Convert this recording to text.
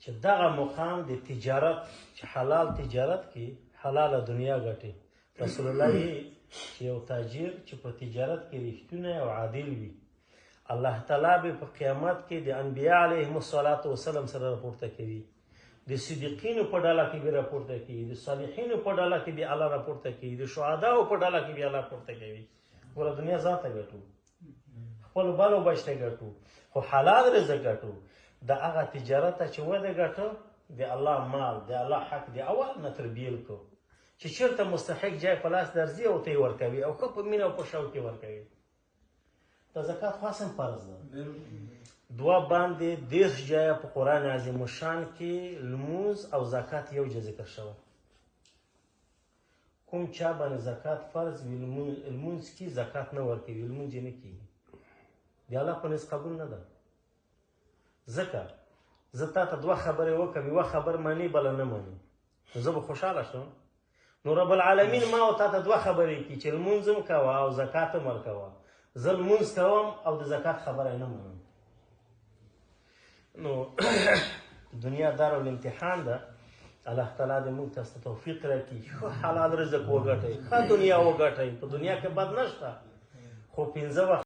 چې دغه مقام د تجارت چې حلال تجارت کې حلاله دنیا ګټي. رسول الله وی چې یو تاجر چې په تجارت کې رښتونه او عادل وي، الله تعالی به په قیامت کې د انبیاء علیهم السلام سره راپورته کوي، د صدیقینو په ډله کې به راپورته کوي، د صالحینو په ډله کې به الله راپورته کوي، د شهداو په ډله کې به الله راپورته کوي. ګوره دنیا ذاته ګټو، خپل بالو بچته ګټو، خو حلال رزق ګټو. د هغه تجارت چې وده ګټو د الله مال د الله حق د اول نه تر بیل کو چې چېرته مستحق جای په لاس درځي او ته یې ورکوي او ښه په مینه او په شوق یې ورکوي. د زکات خو اصلا فرض ده. دوه باندې 10 جایه په قرآن عظیم الشان کې لمونځ او زکات یو ځای ذکر شوی. کوم چا باندې زکات فرض وي لمونځ کې زکات نه ورکوي، لمونځ یې نه کېږي، د الله په نزد قبول نه ده. ځکه زه تا ته 2 خبرې وکړم، یوه خبر منې بله نه منې، نو زه به خوشحاله شم. نو رب العالمین ما او تا ته 2 خبرې کړي چې لمونځ هم کوه او زکات هم ورکوه. زه لمونځ کوم او د زکات خبره نه منم. نو دنیا دارالامتحان ده. الله تعالی دې موږ ته توفیق راکړي، ښه حلال رزق وګټئ، ښه دنیا وګټئ. په دنیا کې بد نشته، خو 15 وخت